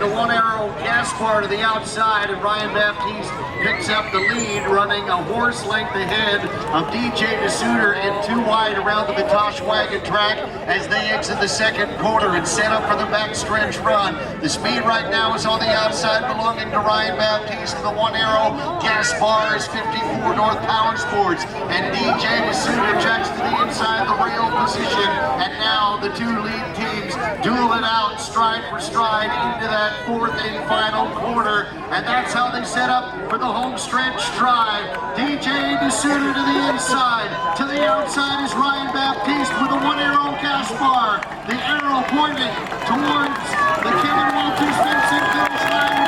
the one arrow Gaspar to the outside, and Ryan Baptiste picks up the lead, running a horse length ahead of DJ DeSuter in 2 wide around the Batoche wagon track as they exit the second quarter and set up for the backstretch run. The speed right now is on the outside, belonging to Ryan Baptiste, and the one arrow Gaspar is 54 North Power Sports, and DJ DeSuter checks to the inside the rail position, and now the two lead teams duel it out stride for stride into that fourth and final quarter, and that's how they set up for the home stretch drive. DJ DeSuter to the inside, to the outside is Ryan Baptiste with a one arrow Gaspar, the arrow pointing towards the Kevin Walters Vincent finish line.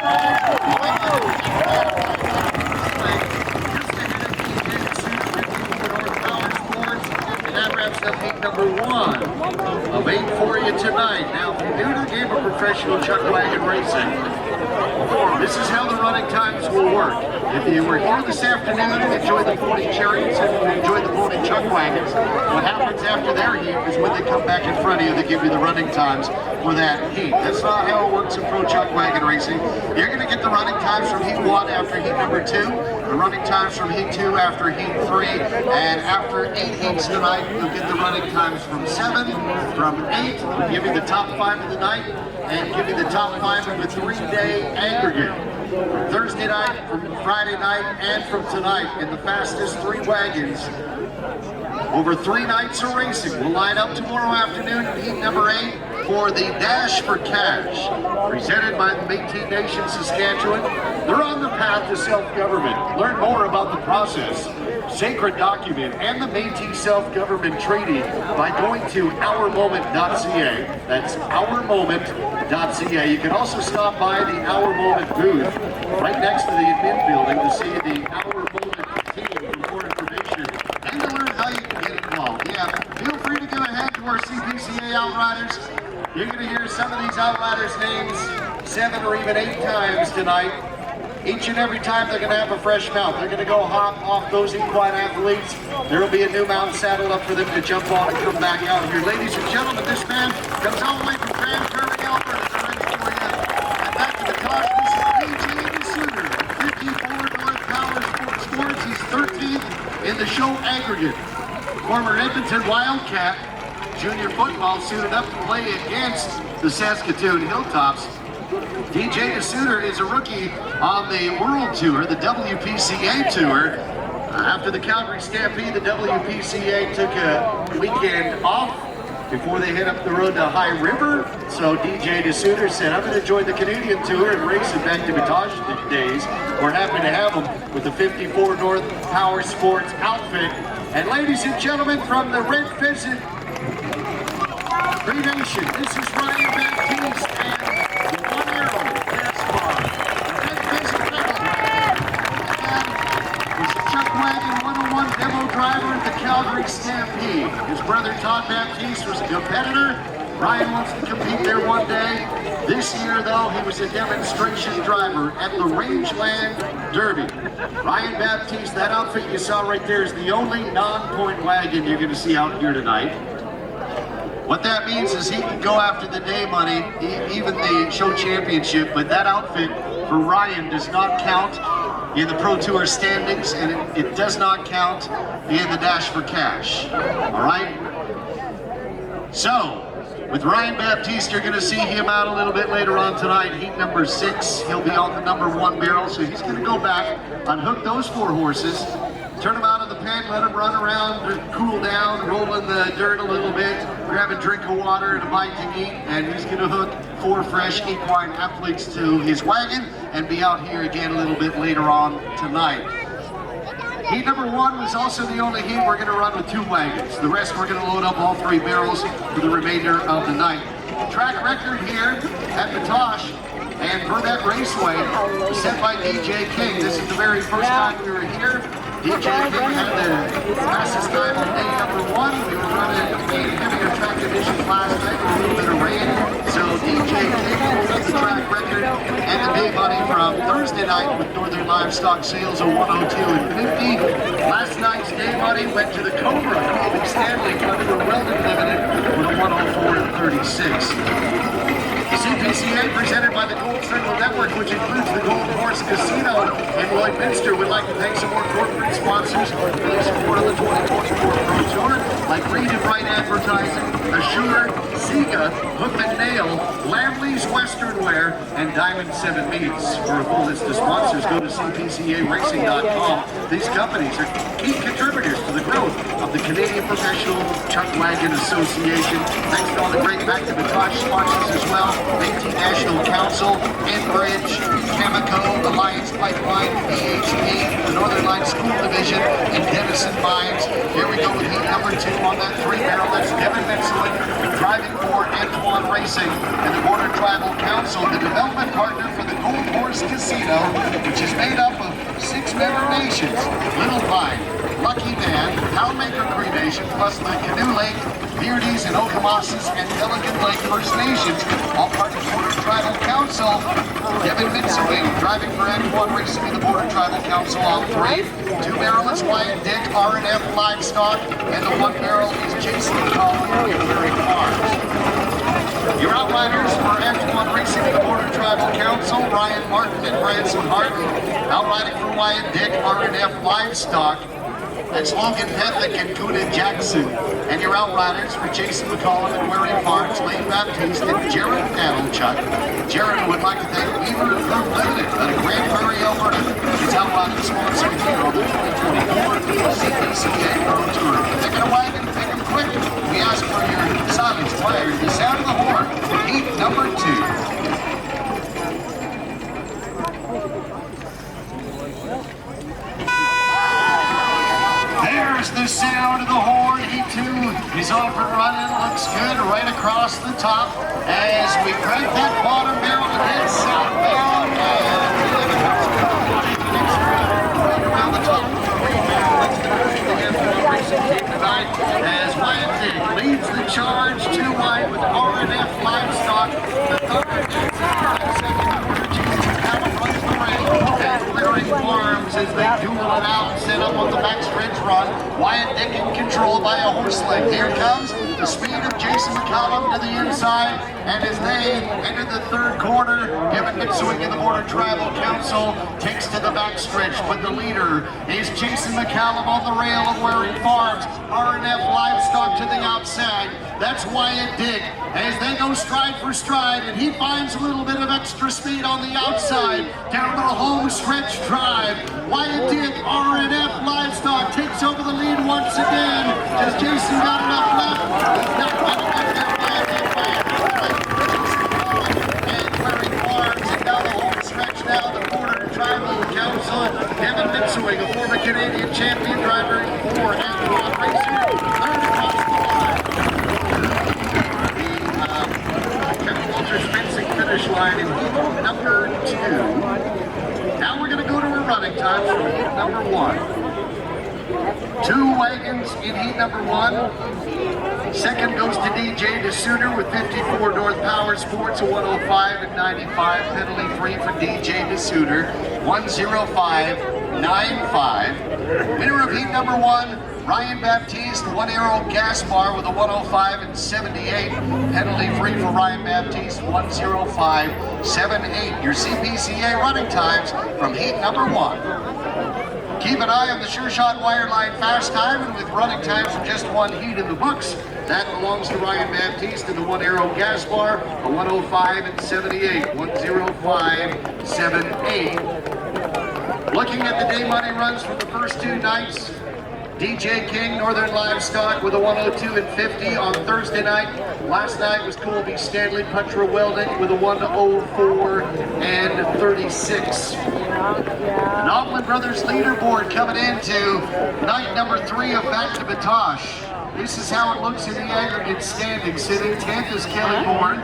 That wraps up heat number 1 of 8 for you tonight. Now, if you're new to the game of professional Chuckwagon racing, this is how the running times will work. If you were here this afternoon and enjoyed the 40 chariots and you enjoyed the 40 Chuckwagons, what happens after their heat is when they come back in front of you, they give you the running times for that heat. That's not how it works in pro Chuckwagon racing. You're going to get the running times from heat 1 after heat number 2, the running times from heat 2 after heat 3, and after 8 heats tonight, you'll get the running times from 7, from 8, we'll give you the top 5 of the night, and give you the top 5 of the 3-day aggregate. From Thursday night, from Friday night, and from tonight, in the fastest 3 wagons. Over 3 nights of racing. We'll line up tomorrow afternoon in heat number 8 for the Dash for Cash, presented by the Métis Nation Saskatchewan. They're on the path to self-government. Learn more about the process, sacred document, and the Métis Self-Government Treaty by going to ourmoment.ca. That's ourmoment.ca. You can also stop by the Our Moment booth right next to the admin building to see the Our Moment team for more information and to learn how you can get involved. Yeah, feel free to go ahead to our CPCA Outriders. You're going to hear some of these Outriders' names 7 or even 8 times tonight. Each and every time they're going to have a fresh mount. They're going to go hop off those equine athletes. There will be a new mount saddled up for them to jump on and come back out here. Ladies and gentlemen, this man comes all the way from Grand Prairie, Alberta. They're ready for you. And back to the Batoche, this is DJ DeSuter, 54 North Power Sports. He's 13th in the show aggregate. Former Edmonton Wildcat, junior football, suited up to play against the Saskatoon Hilltops. DJ DeSuter is a rookie on the World Tour, the WPCA Tour. After the Calgary Stampede, the WPCA took a weekend off before they head up the road to High River. So DJ DeSuter said, I'm going to join the Canadian Tour and race it back to Batoche days. We're happy to have him with the 54 North Power Sports outfit. And ladies and gentlemen, from the Red Pheasant Nation, this is Ryan Baptiste and the one arrow Gaspar. The Red Pheasant is a Chuckwagon 101 demo driver at the Calgary Stampede. His brother Todd Baptiste was a competitor. Ryan wants to compete there one day. This year, though, he was a demonstration driver at the Rangeland Derby. Ryan Baptiste, that outfit you saw right there is the only non-point wagon you're going to see out here tonight. What that means is he can go after the day money, even the show championship, but that outfit for Ryan does not count in the Pro Tour standings, and it does not count in the Dash for Cash. All right? So, with Ryan Baptiste, you're going to see him out a little bit later on tonight. Heat number 6, he'll be on the number 1 barrel, so he's going to go back, unhook those 4 horses, turn them out of the pen, let them run around, cool down, roll in the dirt a little bit, grab a drink of water and a bite to eat, and he's going to hook 4 fresh equine athletes to his wagon and be out here again a little bit later on tonight. Heat number 1 was also the only heat we're going to run with 2 wagons. The rest we're going to load up all 3 barrels for the remainder of the night. Track record here at Batoche and Burnett Raceway was set by DJ King. This is the very first time we were here. DJ King had the fastest time on day number 1. We were running a heavier track conditions last night with a little bit of rain. So DJ King pulled up the track record and the day money from Thursday night with Northern Livestock Sales of 102.50. Last night's day money went to the Cobra Colby Stanley Cup for Weldon Limited with a 104.36. The CPCA, presented by the Gold Circle Network, which includes the Gold Course Casino in Lloydminster, would like to thank some more corporate sponsors for their support of the 2024 Pro Tour, like Read and Write Advertising, Assure, Sega, Hook and Nail, Lamley's Western Wear, and Diamond 7 Meats. For a full list of sponsors, go to cpcaracing.com. These companies are key contributors to the growth of the Canadian Professional Chuckwagon Association. Thanks to all the great Back to Batoche sponsors as well. AT National Council, Enbridge, Chemico, Alliance Pipeline, PHP, the Northern Line School Division, and Denison Mines. Here we go with heat number 2 on that 3-barrel. That's Devin Mitsowitz driving for Antoine Racing, and the Border Tribal Council, the development partner for the Gold Course Casino, which is made up of 6 member nations: Little Pine, Lucky Man, Howlmaker Cree Nation, plus the Canoe Lake, Beardies, and Okamasas, and Pelican Lake First Nations, all part of the Border Tribal Council. Devin Mitsowitz driving for Antoine Racing in the Border Tribal Council on 3. 2-barrel is Wyatt Dick, R&F Livestock, and the 1-barrel is Jason McCollum in Wearing Farms. Your outriders for Antoine Racing in the Border Tribal Council: Ryan Martin and Branson Harden. Outriding for Wyatt Dick, R&F Livestock, that's Logan Pethick and Kuna Jackson. And your outriders for Jason McCollum and Wearing Farms: Lane Baptiste and Jared Adamchuk. Jared would like to thank Weaver Group Limited out of Grand Prairie, Alberta. His outriding sponsor here on the 2024 CPCA Pro Tour. Taking a wagon, take them quick. We ask for your silence prior to the sound of the horn for heat number 2. There's the sound of the horn. Heat 2 is off and running. Looks good right across the top as we crank that bottom barrel to head southbound. Right around the top of the green barrel. Let's get the Antoine Racing team tonight as Wyatt Dick leads the charge 2 wide with R&F Livestock. The third, second quarter, Jason McCollum runs the rail. And Wearing Farms as they duel it out and set up on the backstretch run. Wyatt Dick in control by a horse leg. Here comes the speed of Jason McCollum to the inside, and as they enter the third quarter, Devin Mitsowitz in the Border Tribal Council takes to the backstretch, but the leader is Jason McCollum on the rail of Wearing Farms. R&F Livestock to the outside. That's Wyatt Dick as they go stride for stride, and he finds a little bit of extra speed on the outside down the home stretch drive. Wyatt Dick, R&F Livestock takes over the lead once again. Has Jason got enough left? He's not getting it there. And Wearing Farms, and down the home stretch now, the Border Tribal Council. Devin Mitsowitz, a former Canadian champion driver for Antoine Racing, third across the line. Fencing finish line in heat number 2. Now we're going to go to our running times for heat number 1. 2 wagons in heat number 1. Second goes to DJ DeSuter with 54 North Power Sports, a 105 and 95, penalty free for DJ DeSuter, 105.95. Winner of heat number 1, Ryan Baptiste, 1 Arrow Gas Bar with a 105 and 78, penalty free for Ryan Baptiste, 105.78. Your CPCA running times from heat number 1. Keep an eye on the Sure Shot Wireline Fast Time, and with running times from just 1 heat in the books, that belongs to Ryan Baptiste in the 1 Arrow Gas Bar, a 105 and 78, 105.78. Looking at the day money runs from the first 2 nights, DJ King, Northern Livestock with a 102 and 50 on Thursday night. Last night was Colby Stanley, Petra Welding with a 104 and 36. Noblin Brothers leaderboard coming into night number 3 of Back to Batoche. This is how it looks in the aggregate standing. Sitting 10th is Kelly Bourne.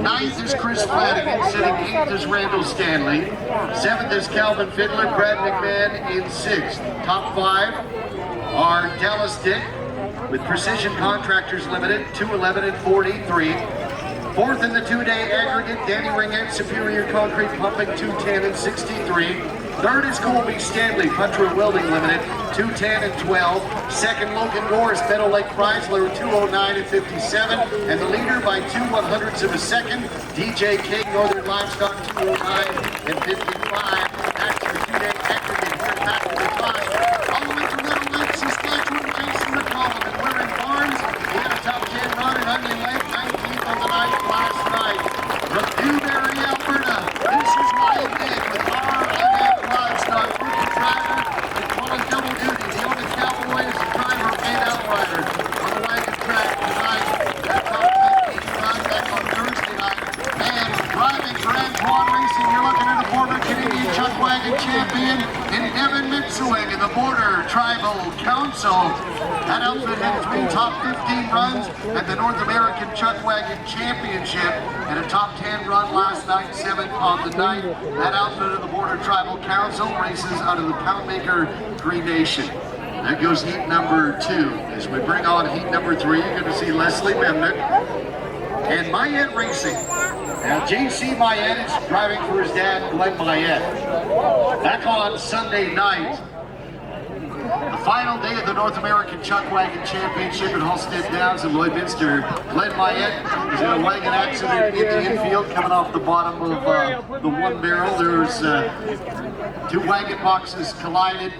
9th is Chris Flanagan. Sitting 8th is Randall Stanley. 7th is Calvin Fiddler. Brad McMahon in 6th. Top 5 are Dallas Dick with Precision Contractors Limited, 211 and 43. 4th in the 2-day aggregate, Danny Ringette, Superior Concrete Pumping, 210 and 63. Third is Colby Stanley, Puncher and Welding Limited, 2:10 and 12. Second, Logan Norris, Meadow Lake Chrysler, 2:09 and 57. And the leader by 2/100ths of a second, DJ King, Northern Livestock, 2:09 and 55. That's your two-day aggregate here at Batoche. All the way from Meadow Lake, Saskatchewan, Jason McCollum. And we're in Barnes. We had a top 10 run at Onion Lake, 19th on the night last night. From Dewberry, Alberta, this is Ryan Dick with R&M Livestock, rookie driver, and on double duty. The only cowboy is the driver and outrider on the wagon track tonight. That top 15 run back on Thursday night. And driving for Antoine Racing, you're looking at a former Canadian Chuckwagon champion in Evan Mitsuwig in the Border Tribal Council. That outfit had 3 top 15 runs at the North American Chuckwagon Championship and a top 10 run last night, 7th on the night. That outfit of the Border Tribal Council races out of the Poundmaker Cree Nation. That goes heat number 2. As we bring on heat number 3, you're going to see Leslie Memnick and Mayette Racing. Now, J.C. Mayette is driving for his dad, Glenn Mayette. Back on Sunday night, the final day of the North American Chuckwagon Championship at Halstead Downs in Lloydminster, Glenn Mayette was in a wagon accident in the infield coming off the bottom of the one barrel. There was 2 wagon boxes collided.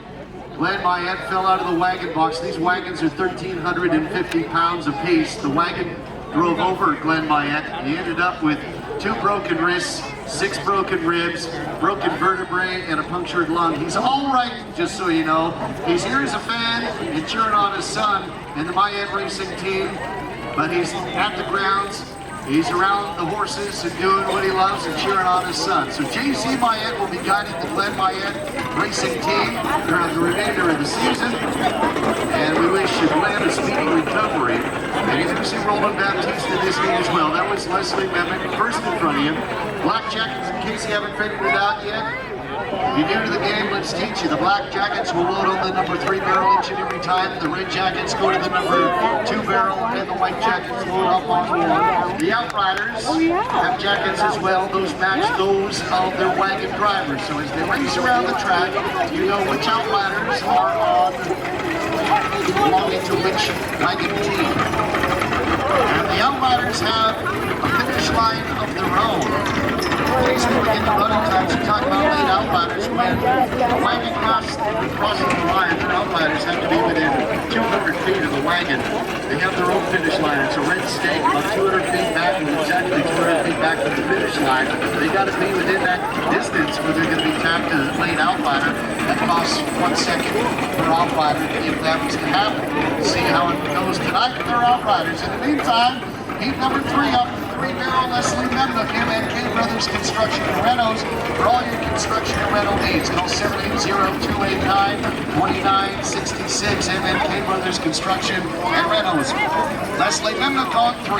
Glenn Mayette fell out of the wagon box. These wagons are 1,350 pounds apiece. The wagon drove over Glenn Mayette. He ended up with 2 broken wrists, 6 broken ribs, broken vertebrae, and a punctured lung. He's all right, just so you know. He's here as a fan and cheering on his son and the Mayette Racing team, but he's at the grounds. He's around the horses and doing what he loves and cheering on his son. So J.C. Mayette will be guiding the Glenn Mayette Racing team throughout the remainder of the season. And we wish Glenn a speedy recovery. And you're going to see Roland Baptiste in this game as well. That was Leslie Memnick first in front of you. Black Jackets, in case you haven't figured it out yet. If you're new to the game, let's teach you. The Black Jackets will load on the number 3 barrel each and every time. The Red Jackets go to the number 2 barrel, and the White Jackets load up on 1. The Outriders have jackets as well. Those match those of their wagon drivers. So as they race around the track, you know which Outriders are on, belonging to which wagon team. And the Outriders have a finish line of their own. Before we get to running times, we talk about late Outriders. When the wagon crosses the line, the Outriders have to be within 200 feet of the wagon. They have their own finish line. It's a red stake about 200 feet back, and exactly 200 feet back from the finish line. They got to be within that distance where they're going to be tapped to the late Outrider. That costs 1 second per Outrider if that was to happen. See how it goes tonight with their Outriders. In the meantime, heat number 3 up. 3-barrel Leslie Memnick, M&K Brothers Construction and Renos. For all your construction and rental needs, call 780-289-2966. M&K Brothers Construction and Renos. Leslie Memnick on 3.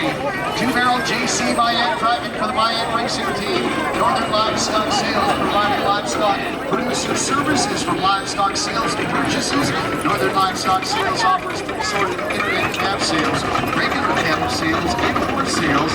2-barrel J.C. Mayette driving for the Mayette Racing Team. Northern Livestock Sales, providing livestock producer services from livestock sales and purchases. Northern Livestock Sales offers pre-sorted internet calf sales, regular cattle sales, import sales.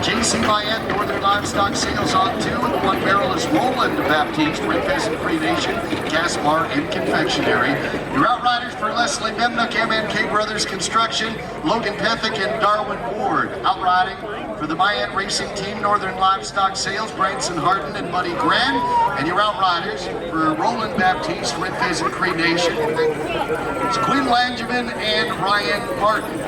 J.C. Mayette, Northern Livestock Sales on 2, and the 1 barrel is Roland Baptiste, Red Pheasant Cree Nation, Gas Bar and Confectionery. Your Outriders for Leslie Memnick, M&K Brothers Construction, Logan Pethick and Darwin Ward. Outriding for the Mayette Racing Team, Northern Livestock Sales, Branson Harden and Buddy Gran. And your Outriders for Roland Baptiste, Red Pheasant Cree Nation, it's Quinn Langevin and Ryan Martin.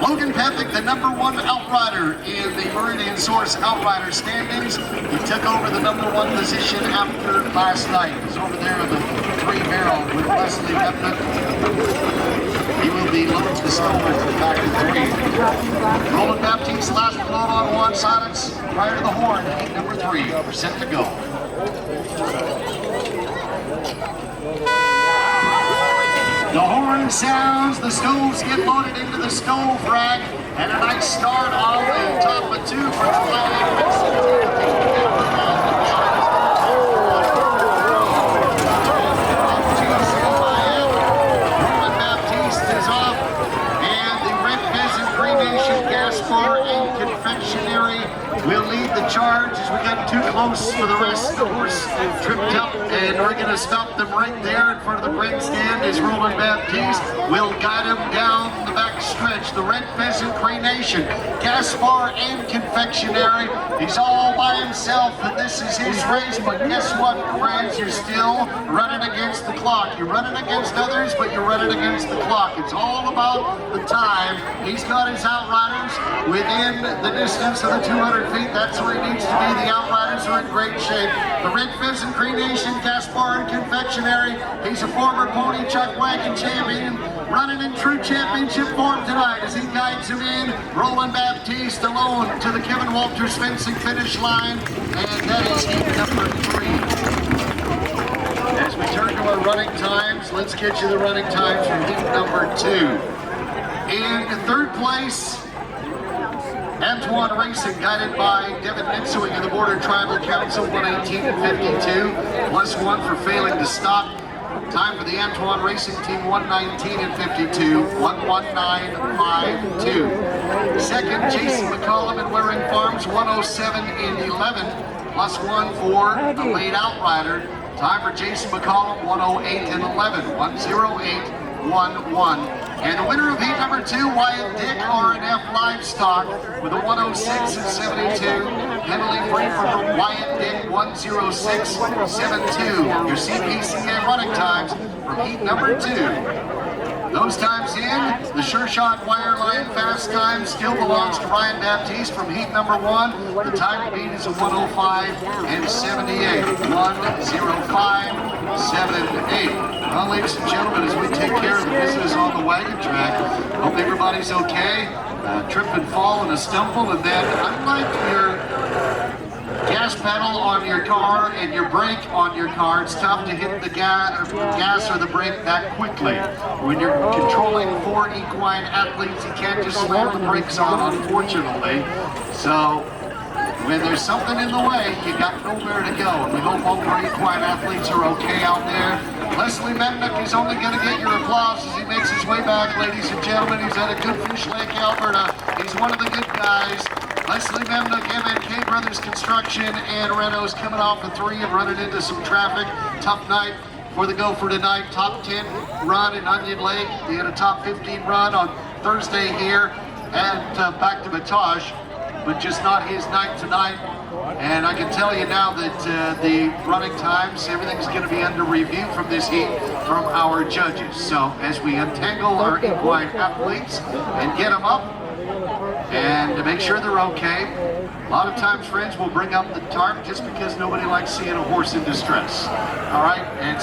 Logan Pethick, the number 1 Outrider in the Meridian Source Outrider standings. He took over the number 1 position after last night. He's over there in the 3-barrel with Leslie Memnick. He will be loaded to the stove at the back of 3. Roland Baptiste, last load on 1, silence prior to the horn. Heat number 3, we're set to go. The horn sounds, the stoves get loaded into the stove rack, and a nice start on the top of 2 for the Mayette Racing Team. Roland Baptiste is off, and the Red Pheasant Cree Nation Gas Bar and Confectionery will lead the charge. we got too close for the rest. The horse tripped up, and we're going to stop them right there in front of the grandstand as Roland Baptiste will guide him down the back stretch. The Red Pheasant, Crenation, Gaspar, and Confectionery. He's all by himself, and this is his race, but guess what, friends? You're still running against the clock. You're running against others, but you're running against the clock. It's all about the time. He's got his outriders within the distance of the 200 feet. That's where he needs to be. The outriders are in great shape. The Red Pheasant, Crenation, Gaspar, and Confectionery. He's a former pony Chuckwagon champion, running in true championship form tonight as he guides him in. Roland Baptiste alone to the Kevin Walters fencing finish line, and that is heat number 3. As we turn to our running times, let's get you the running times from heat number 2. In third place, Antoine Racing, guided by Devin Mitsui of the Border Tribal Council, 118.52, plus 1 for failing to stop. Time for the Antoine Racing team, 119.52, 119.52. Second, Jason McCollum and Waring Farms, 107.11, plus 1 for the late outrider. Time for Jason McCollum, 108.11, 108.11. And the winner of heat number 2, Wyatt Dick, R&F Livestock, with a 106.72. Penalty free for Wyatt Dick, 106.72. Your CPCA running times from heat number 2. Those times in, the Sure Shot Wireline fast time still belongs to Ryan Baptiste from heat number 1. The time to beat is a 105.78. 105.78. Well, ladies and gentlemen, as we take care of the business on the wagon track, hope everybody's okay. Trip and fall and a stumble, and then unlike your gas pedal on your car and your brake on your car, it's tough to hit the gas or the brake that quickly. When you're controlling 4 equine athletes, you can't just slam the brakes on, unfortunately. So when there's something in the way, you got nowhere to go. And we hope all 4 equine athletes are okay out there. Leslie Memnick is only going to get your applause as he makes his way back, ladies and gentlemen. He's at a good Fish Lake, Alberta. He's one of the good guys. Leslie Memnick, MNK Brothers Construction, and Renault's coming off a 3 and running into some traffic. Tough night for the Gopher tonight. Top 10 run in Onion Lake. He had a top 15 run on Thursday here and back to Batoche, but just not his night tonight. And I can tell you now that the running times, everything's going to be under review from this heat from our judges. So as we untangle our equine athletes and get them up, and to make sure they're okay. A lot of times, friends, we'll bring up the tarp just because nobody likes seeing a horse in distress. All right, and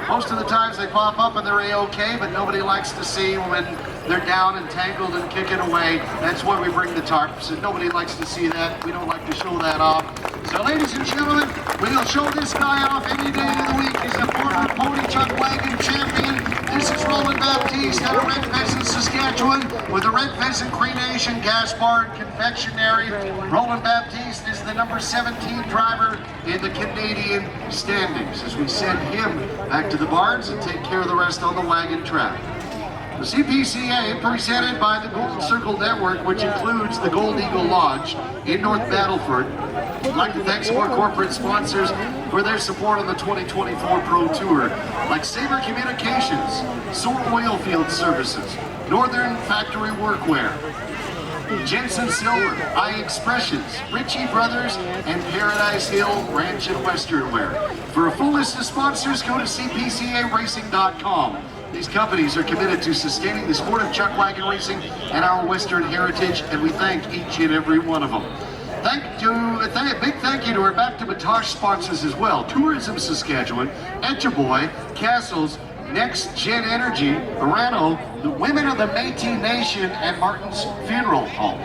most of the times they pop up and they're A-okay, but nobody likes to see when they're down and tangled and kicking away. That's why we bring the tarps, and nobody likes to see that. We don't like to show that off. So, ladies and gentlemen, we'll show this guy off any day of the week. He's a former pony Chuckwagon champion. This is Roland Baptiste out of Red Pheasant, Saskatchewan, with the Red Pheasant, Crenation, Gaspar, and Confectionery. Roland Baptiste is the number 17 driver in the Canadian standings as we send him back to the barns and take care of the rest on the wagon track. The CPCA, presented by the Golden Circle Network, which includes the Gold Eagle Lodge in North Battleford. I'd like to thank some more corporate sponsors for their support on the 2024 Pro Tour, like Sabre Communications, Soar Oilfield Services, Northern Factory Workwear, Jensen Silver, Eye Expressions, Ritchie Brothers, and Paradise Hill Ranch and Western Wear. For a full list of sponsors, go to cpcaracing.com. These companies are committed to sustaining the sport of chuckwagon racing and our Western heritage, and we thank each and every one of them. A big thank you to our Back to Batoche sponsors as well: Tourism Saskatchewan, Etchaboy, Castles, Next Gen Energy, Orano, the Women of the Métis Nation, and Martin's Funeral Home.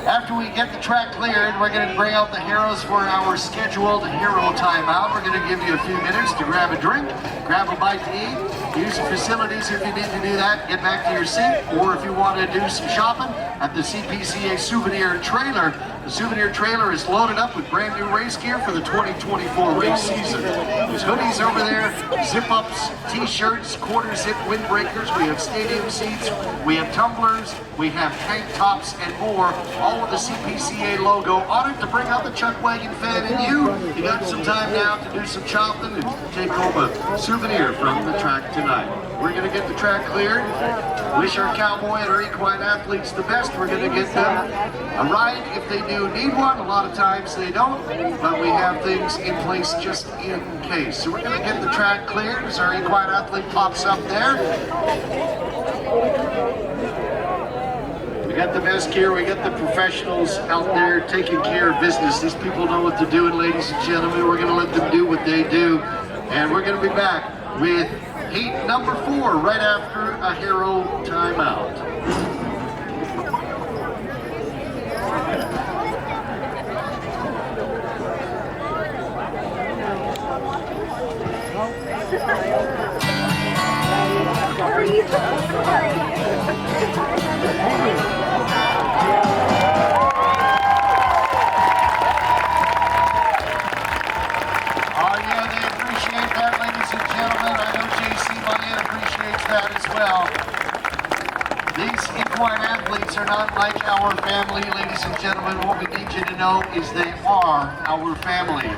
After we get the track cleared, we're going to bring out the heroes for our scheduled hero timeout. We're going to give you a few minutes to grab a drink, grab a bite to eat, use the facilities if you need to do that, get back to your seat, or if you want to do some shopping at the CPCA souvenir trailer, The souvenir trailer is loaded up with brand new race gear for the 2024 race season. There's hoodies over there, zip-ups, t-shirts, quarter-zip windbreakers. We have stadium seats, we have tumblers, we have tank tops, and more, all with the CPCA logo. Honored to bring out the Chuckwagon fan in you. You got some time now to do some shopping and take home a souvenir from the track tonight. We're going to get the track cleared. Wish our cowboy and our equine athletes the best. We're going to get them a ride if they do need one. A lot of times they don't, but we have things in place just in case. So we're going to get the track cleared as our equine athlete pops up there. We got the best gear, we got the professionals out there taking care of business. These people know what they're doing, ladies and gentlemen. We're going to let them do what they do. And we're going to be back with heat number 4 right after a hero timeout. Equine athletes are not like our family, ladies and gentlemen. What we need you to know is they are our family.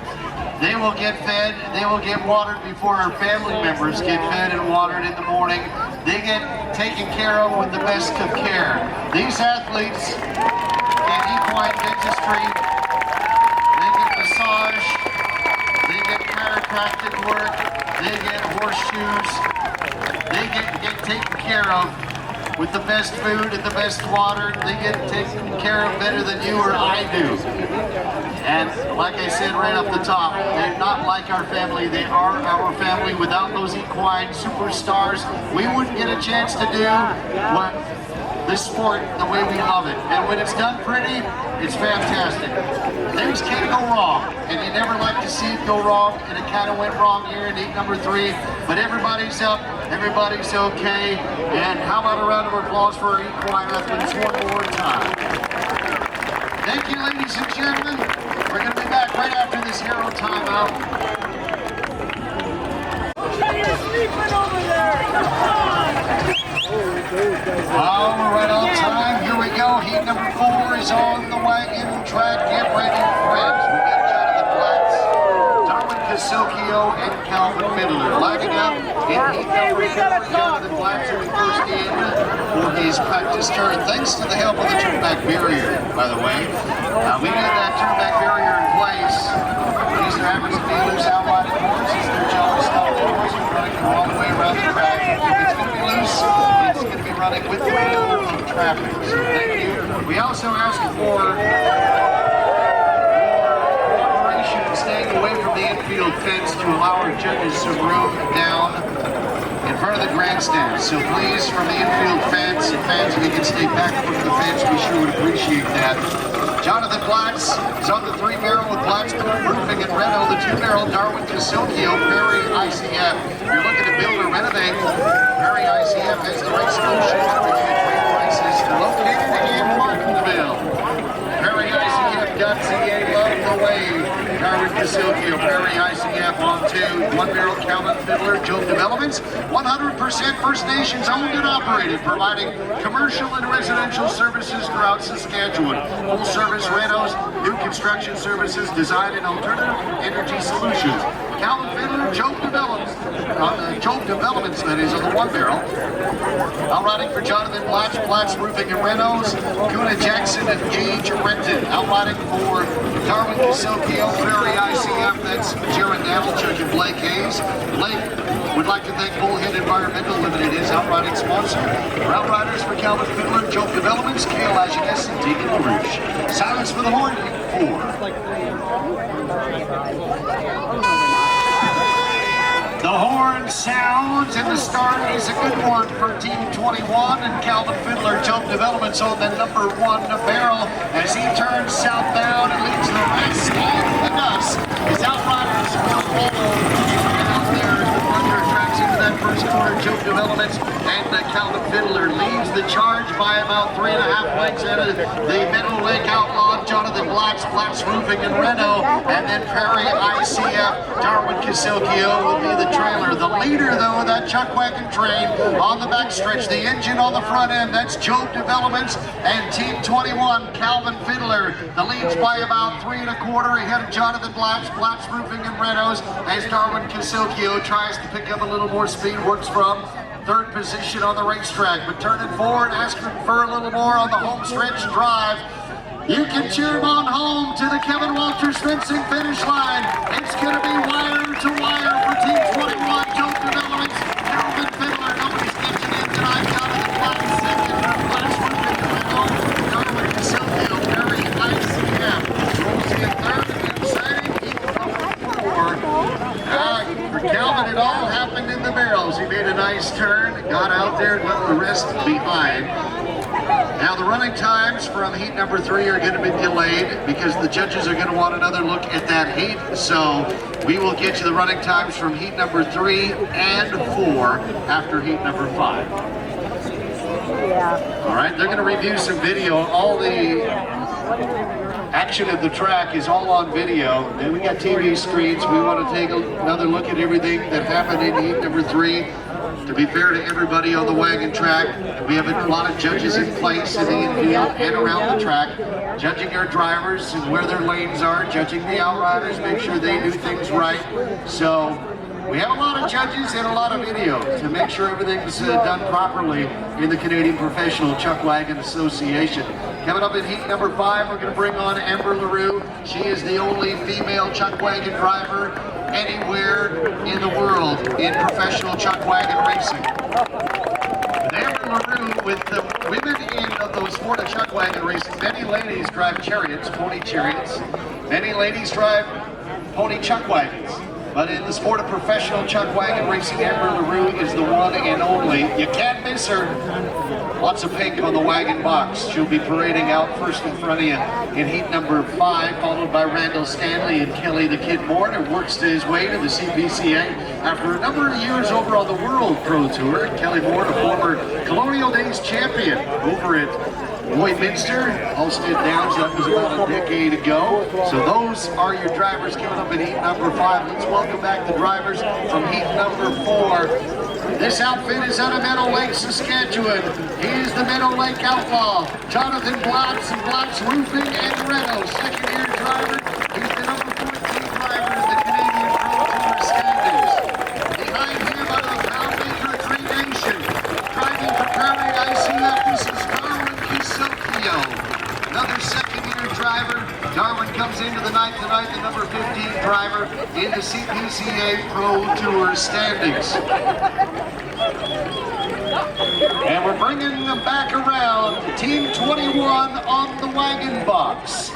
They will get fed, they will get watered before our family members get fed and watered in the morning. They get taken care of with the best of care. These athletes get equine dentistry, they get massage, they get chiropractic work, they get horseshoes, they get taken care of with the best food and the best water. They get taken care of better than you or I do. And like I said right off the top, they're not like our family, they are our family. Without those equine superstars, we wouldn't get a chance to do what this sport the way we love it. And when it's done pretty, it's fantastic. Things can't go wrong, and you never like to see it go wrong, and it kind of went wrong here in heat number 3, but everybody's up, everybody's okay, and how about a round of applause for our equine athletes one more time. Thank you, ladies and gentlemen. We're going to be back right after this hero timeout. You're sleeping over there! Oh, we're right on time. Here we go. Heat number 4 is on the wagon track. Get ready, friends. We got Jonathan Platts, Darwin Casocchio, and Calvin Fiddler lining up in heat number 4. Jonathan Platts will be first in for his practice turn. Thanks to the help of the turnback barrier, by the way. We need that turnback barrier in place. These are average dealers out riding horses. They're jealous of the horses running the wrong way around the track. If it's going to be loose, it's going to be running with the flow of traffic. So thank you. We also ask for cooperation and staying away from the infield fence to allow our judges some room down in front of the grandstand. So please, from the infield fence, and fans, if you can stay back from the fence, we sure would appreciate that. Jonathan Platts is on the 3-barrel with Platts Roofing and Reno, the 2-barrel Darwin Casocchio, Prairie ICF. If you're looking to build or renovate, Prairie ICF has the right solutions for you at great prices. They're located in Martinsville. PrairieICF.ca, love the way. Darwin Casocchio, Prairie ICF on 2, 1-barrel Calvin Fiddler, Joe Developments, 100% First Nations owned and operated, providing commercial and residential services throughout Saskatchewan. Full service renos, new construction services, design and alternative energy solutions. Calvin Fiddler, Joe Developments, that is, on the 1-barrel. Outriding for Jonathan Platts, Platts Roofing and Renos, Kuna Jackson and Gage Renton. Outriding for Darwin Casocchio, Prairie ICF, that's Jared Dowell, Judge and Blake Hayes. Blake would like to thank Bullhead Environmental Limited, his outriding sponsor. Outriders for Calvin Fiddler, Joe Developments, Kale Ageness, and Deacon LaRouche. Silence for the horn, 4. The horn sounds, and the start is a good one for Team 21, and Calvin Fiddler, Joe Developments on the number 1 barrel as he turns southbound and leaves the rest in the dust. His outriders will follow out there run their tracks into that first quarter. Joe Developments and Calvin Fiddler leads the charge by about 3.5 lengths out of the Middle Lake Outlaw, Jonathan Blatt's Roofing and Reno, and then Prairie ICF, Darwin Casilkio will be the trailer. The leader, though, of that Chuckwagon train on the backstretch, the engine on the front end, that's Joe Developments and Team 21, Calvin Fiddler. The leads by about 3.25 ahead of Jonathan Blatt's Roofing and Renos as Darwin Casilkio tries to pick up a little more speed, works from third position on the racetrack, but turning forward, asking for a little more on the home stretch drive. You can cheer him on home to the Kevin Walters fencing finish line. It's going to be wire to wire for Team 21, Joe Developments, Calvin Fiddler. Nobody's catching in tonight. Jonathan Blatt second, Blatt's Roofing and Reno, Darwin Casilkio, Prairie ICF. Rosie in third, and exciting, heat number 4. For Calvin, it all happened in the barrels. He made a nice turn, got out there, and left the rest behind. Now the running times from heat number 3 are going to be delayed because the judges are going to want another look at that heat. So we will get you the running times from heat number 3 and 4 after heat number 5. All right, they're going to review some video. All the action of the track is all on video. And we got TV screens. We want to take another look at everything that happened in heat number 3. To be fair to everybody on the wagon track, we have a lot of judges in place in the infield and around the track, judging our drivers and where their lanes are, judging the outriders, make sure they do things right. So we have a lot of judges and a lot of video to make sure everything's done properly in the Canadian Professional Chuckwagon Association. Coming up in heat number 5, we're going to bring on Amber LaRue. She is the only female chuckwagon driver anywhere in the world in professional chuckwagon racing. With Amber LaRue, with the women in the sport of chuckwagon racing, many ladies drive chariots, pony chariots. Many ladies drive pony chuckwagons. But in the sport of professional chuckwagon racing, Amber LaRue is the one and only. You can't miss her. Lots of pink on the wagon box. She'll be parading out first in front of you in heat number 5, followed by Randall Stanley and Kelly the Kid Moore, who works his way to the CPCA after a number of years over on the World Pro Tour. Kelly Moore, a former Colonial Days champion over at Lloydminster, Halstead Downs. That was about a decade ago. So those are your drivers coming up in heat number 5. Let's welcome back the drivers from heat number 4. This outfit is out of Meadow Lake, Saskatchewan. He is the Meadow Lake Outlaw, Jonathan Blatt's and Blatt's Roofing and Reno, second-year driver. He's the number 14 driver in the Canadian Pro Tour standings. Behind him, out of the Poundmaker Tree Nation, driving for Prairie ICF, this is Darwin Casilkio, another second-year driver. Darwin comes into the night tonight, the number 15 driver in the CPCA Pro Tour standings. And we're bringing them back around. Team 21 on the wagon box.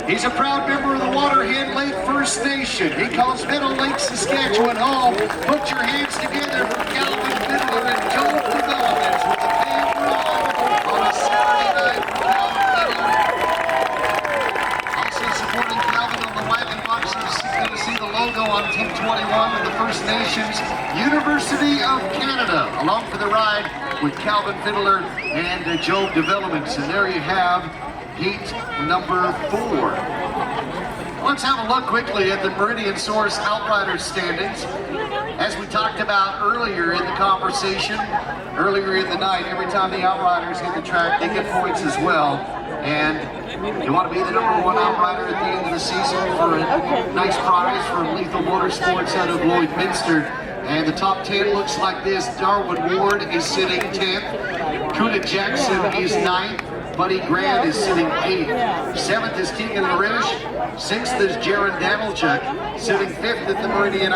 He's a proud member of the Waterhead Lake First Nation. He calls Middle Lake, Saskatchewan home. Put your hands together for Calvin Fiddler and Joe Developments with a big roll on a Saturday night for Calvin Fiddler. Also supporting Calvin on the wagon box, you're going to see the logo on Team 21 of the First Nations, University of Canada, along for the ride with Calvin Fiddler and Joe Developments. And there you have heat number 4. Let's have a look quickly at the Meridian Source Outriders standings. As we talked about earlier in the conversation, earlier in the night, every time the Outriders hit the track, they get points as well. And you want to be the number 1 outrider at the end of the season for a nice prize from Lethal Motorsports out of Lloydminster. And the top 10 looks like this. Darwin Ward is sitting 10th. Kuda Jackson is 9th. Buddy Grant is sitting 8th. 7th is Keegan Larish. 6th is Jaron Danilchuk, sitting 5th at the Meridian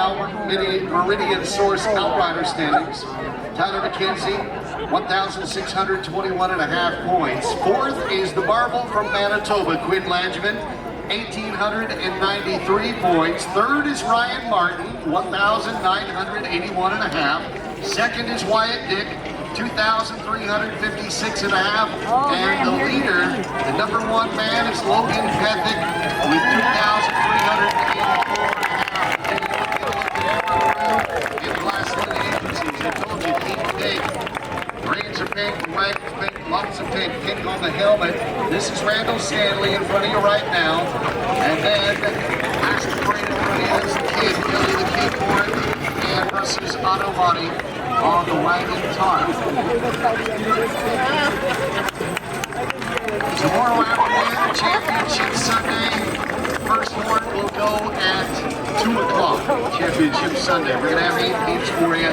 Source Outrider standings. Tyler McKenzie, 1,621.5 points. 4th is the Marble from Manitoba, Quinn Langevin, 1,893 points. 3rd is Ryan Martin, 1,981.5. 2nd is Wyatt Dick, 2,356.5, and the leader, the number 1 man, is Logan Pethick with 2,384.5. In the last 1 pink. Reins are pink, the wagon's pink, lots of pink. Pink on the helmet. This is Randall Stanley in front of you right now. And then, last parade in front of you is the Kid, Billy the Kid Warren, and Russ's Auto Body on the wagon tarp. Tomorrow afternoon, Championship Sunday. First horn will go at 2 o'clock. Championship Sunday. We're going to have 8 heats for you.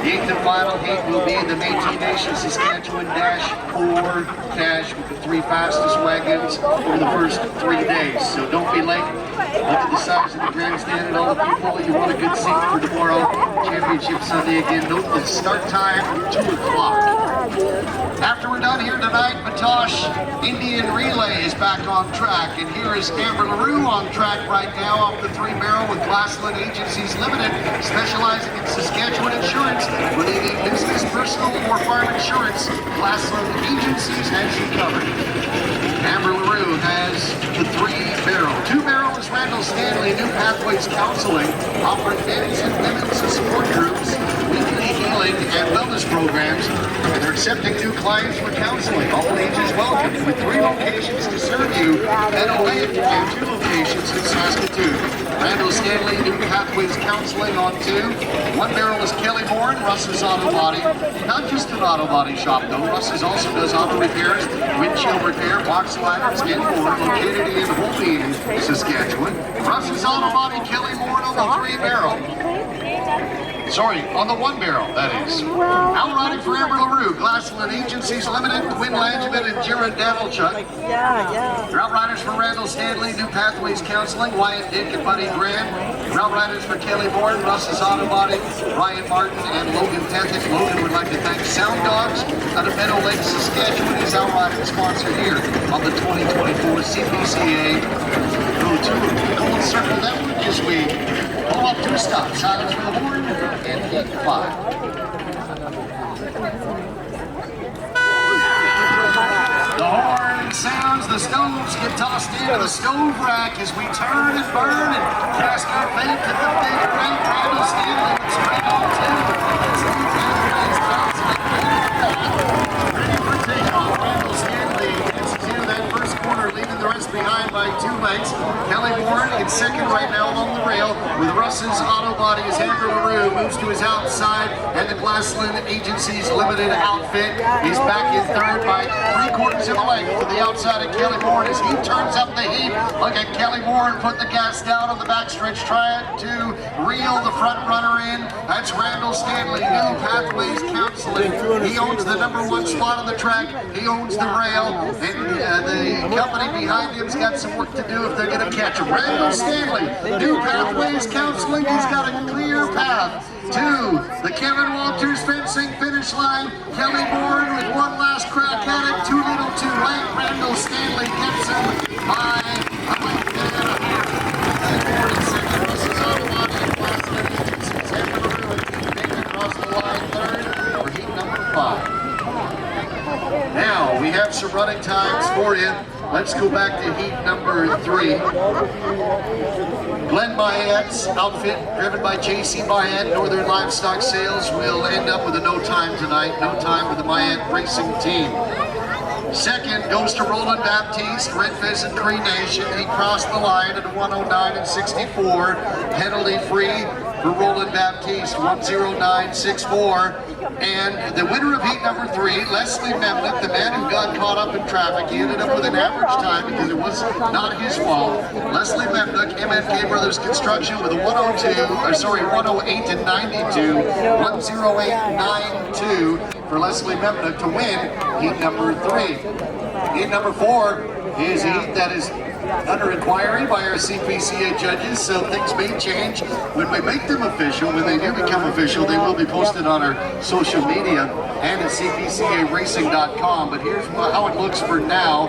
The 8th and final heat will be the Métis Nation Saskatchewan Dash 4 Cash with the 3 fastest wagons over the first 3 days. So don't be late. Look at the size of the grandstand and all the people. You want a good seat for tomorrow. Championship Sunday again. Note the start time 2 o'clock. After we're done here tonight, Batoche Indian Relay is back on track. And here is Amber LaRue on track right now off the 3-barrel with Glassland Agencies Limited, specializing in Saskatchewan insurance. Whether you need business, personal, or farm insurance, Glassland Agencies has you covered. Amber LaRue has the 3-barrel. 2-barrel is Randall Stanley, New Pathways Counseling, offering men's and women's support groups, weekly healing and wellness programs, and they're accepting new clients for counseling. All ages welcome, with 3 locations to serve you, Meadow Lake and 2 locations in Saskatoon. Randall Stanley, New Pathways Counseling on 2. 1-barrel is Kelly Moore and Russ's Auto Body. Not just an auto body shop though, Russ's also does auto repairs, windshield repair, box liners, and more, located in Holbein, Saskatchewan. Russ's Auto Body, Kelly Moore on the 3-barrel. Sorry, on the 1-barrel, that is. Outriding for Amber LaRue, Glassland Agencies Limited, Quinn Langevin and Jared Danilchuk. Your Outriders for Randall Stanley, New Pathways Counseling, Wyatt Dick and Buddy Graham. Your Outriders for Kelly Moore, Russ's Auto Body, Ryan Martin and Logan Pettit. Logan would like to thank Sound Dogs out of Meadow Lake, Saskatchewan, his outriding sponsor here on the 2024 CPCA Go to Gold Circle Network as we pull up 2 stops. Silence for the horn and heat 5. The horn sounds, the stoves get tossed into the stove rack as we turn and burn and cast our fate to the big red Randall Stanley. It's right on 2. Ready for takeoff. Randall Stanley gets into that first corner, leaving the rest behind by 2 lengths. Kelly Warren in second right now along the rail with Russ's Auto Body as Amber LaRue moves to his outside, and the Glassland Agencies Limited outfit is back in third by 3/4 of a length to the outside of Kelly Warren as he turns up the heat. Look at Kelly Warren put the gas down on the backstretch, trying to reel the front runner in. That's Randall Stanley, New Pathways Counseling. He owns the #1 spot on the track. He owns the rail, and the company behind him's got some work to do if they're going to catch him. Randall Stanley, New Pathways Counseling, he's got a clear path to the Kevin Walters fencing finish line. Kelly Bourne with one last crack at it, too little too late. Randall Stanley gets him by a length and a half. 42nd, Russ's Auto Body and Glassland Agencies. Amber LaRue making across the line third for heat number 5. Now, we have some running times for you. Let's go back to heat number 3. Glenn Byatt's outfit, driven by J.C. Byatt, Northern Livestock Sales, will end up with a no time tonight. No time for the Byatt Racing Team. Second goes to Roland Baptiste, Red Pheasant Cree Nation. He crossed the line at 109 and 64. Penalty free for Roland Baptiste, 109.64. And the winner of heat number 3, Leslie Memnick, the man who got caught up in traffic. He ended up with an average time because it was not his fault. Leslie Memnick, MNK Brothers Construction, with a 108 and 92, 108.92 for Leslie Memnick to win heat number 3. Heat number 4 is a heat that is under inquiry by our CPCA judges, so things may change when we make them official. When they do become official, they will be posted on our social media and at cpcaracing.com. But here's how it looks for now.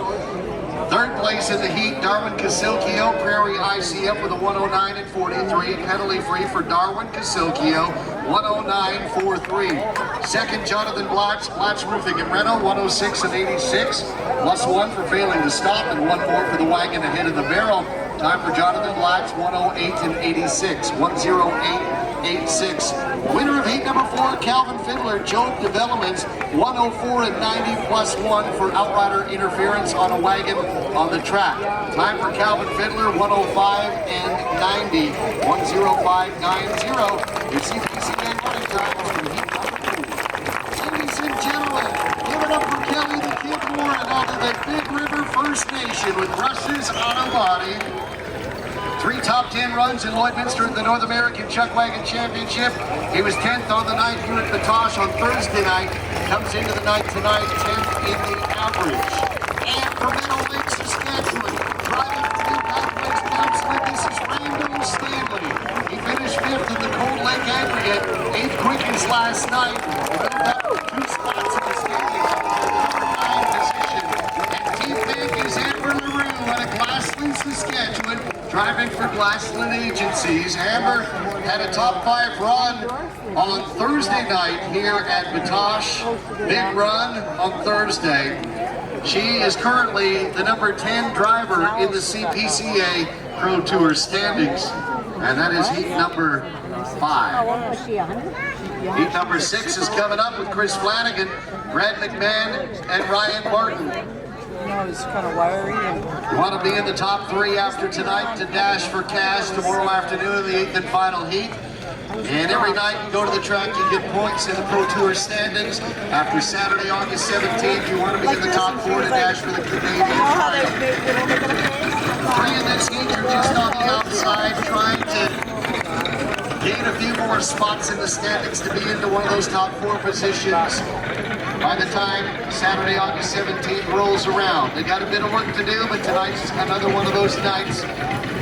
Third place in the heat, Darwin Casilkio, Prairie ICF with a 109 and 43. Penalty free for Darwin Casilkio, 109.43. Second, Jonathan Blatch, Blatch Roofing and Rental, 106 and 86. +1 for failing to stop and 1 more for the wagon ahead of the barrel. Time for Jonathan Blatch, 108 and 86. 108.86 Winner of heat number 4, Calvin Fiddler, Job Developments, 104 and 90 plus 1 for outrider interference on a wagon on the track. Time for Calvin Fiddler, 105 and 90, 105.90. Your CPCA running times from heat number 4. Ladies and gentlemen, give it up for Kelly the Kid Warren out of the Big River First Nation with Russ's Auto Body. 3 top 10 runs in Lloydminster at the North American Chuckwagon Championship. He was 10th on the night here at Batoche on Thursday night. Comes into the night tonight, 10th in the average. And from Middle Lake, Saskatchewan, driving 3 pathways downslip, this is Randall Stanley. He finished 5th in the Cold Lake Aggregate, 8th quickest last night. Moved up 2 spots in the standings, number 9 position. And Team Bank is Amber LaRue out of Glassland, Saskatchewan, driving for Glassland Agencies. Amber had a top 5 run on Thursday night here at Batoche. Big run on Thursday. She is currently the number 10 driver in the CPCA Pro Tour standings. And that is heat number 5. Heat number 6 is coming up with Chris Flanagan, Brad McMahon, and Ryan Martin. It's kind of wiry. You want to be in the top 3 after tonight to dash for cash tomorrow afternoon in the 8th and final heat. And every night you go to the track, you get points in the Pro Tour standings. After Saturday, August 17th, you want to be in the top 4 to dash for the Canadian title. 3 in this heat are just on the outside trying to gain a few more spots in the standings to be into one of those top 4 positions. By the time Saturday, August 17th rolls around, they got a bit of work to do, but tonight's another one of those nights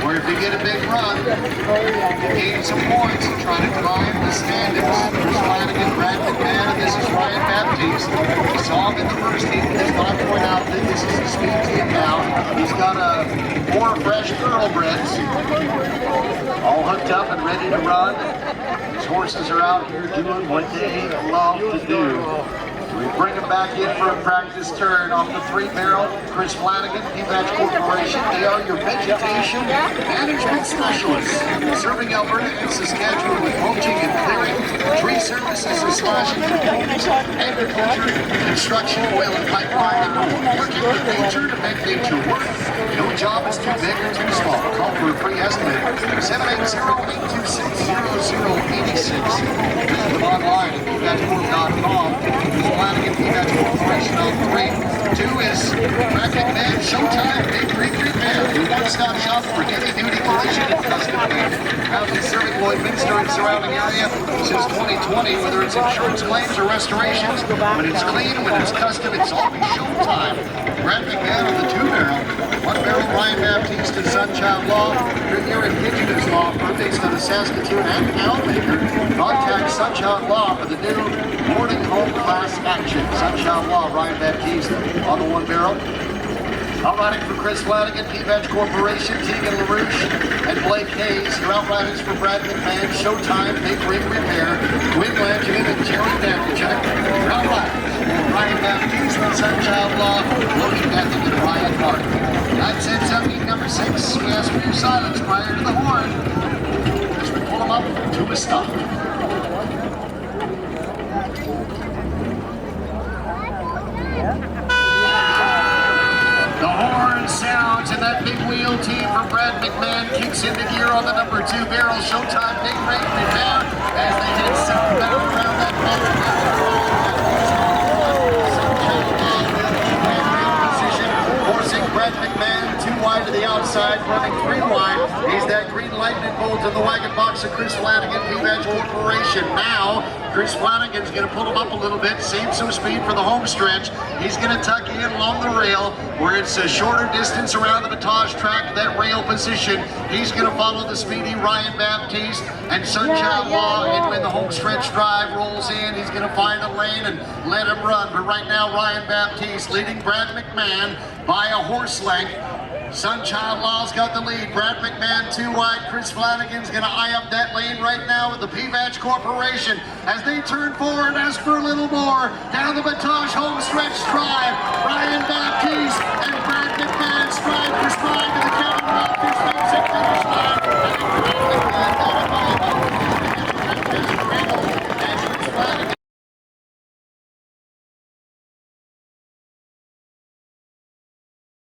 where if you get a big run, you gain some points and try to climb the standings. Chris Flanagan, Brad McMahon, and this is Ryan Baptiste. We saw him in the first heat. Does not point out that this is the speed team now. He's got 4 fresh thoroughbreds, all hooked up and ready to run. These horses are out here doing what they love to do. We bring them back in for a practice turn off the 3-barrel. Chris Flanagan, P-Batch Corporation. They are your vegetation management specialists, serving Alberta and Saskatchewan with mulching and clearing, tree services and slashing for homes, agriculture, construction, oil and pipeline, and more. Working with nature to make nature work. No job is too big or too small. Call for a free estimate. 780-826-0086. Visit them online at pbatchcorp.com. Flanagan, P-Batch Corporation on 3. 2 is Brad McMahon, Showtime, Big Rig Repair. Your one-stop shop for heavy-duty collision and custom paint. Proudly serving Lloydminster and surrounding area since 2020. Whether it's insurance claims or restorations, when it's clean, when it's custom, it's always Showtime. Brad McMahon on the 2-barrel. 1-barrel, Ryan Baptiste and Sunchild Law. Premier Indigenous Law firm based on the Saskatoon and Almaker. Contact Sunchild Law for the new boarding home class action. Sunchild Law, Ryan Baptiste on the 1-barrel. Outriding for Chris Flanagan, P-Batch Corporation, Tegan LaRouche, and Blake Hayes. Your outriders for Brad McMahon, Showtime, Big Rig Repair, Quinn Langevin, and Jerry Danilchuk. Your outriders for Ryan Baptiste and Sunchild Law, Logan Bethany and Ryan Martin. That sets up heat number 6. We ask for your silence prior to the horn as we pull them up to a stop. The horn sounds and that big wheel team for Brad McMahon kicks into gear on the number 2-barrel. Showtime, Big Rig Repair as they head southbound around that position. Forcing Brad McMahon 2 wide to the outside, running 3 wide. He's that green lightning bolt in the wagon box of Chris Flanagan, P-Batch Corporation. Now, Chris Flanagan's going to pull him up a little bit, save some speed for the home stretch. He's going to tuck in along the rail where it's a shorter distance around the Batoche track, that rail position. He's going to follow the speedy Ryan Baptiste and Sunchild Law, and when the home stretch drive rolls in, he's going to find a lane and let him run. But right now, Ryan Baptiste leading Brad McMahon by a horse length. Sunchild Law's got the lead. Brad McMahon 2 wide. Chris Flanagan's going to eye up that lane right now with the P-Batch Corporation as they turn forward, ask for a little more. Down the Batoche home stretch drive. Ryan Baptiste and Brad McMahon stride for stride to the counter.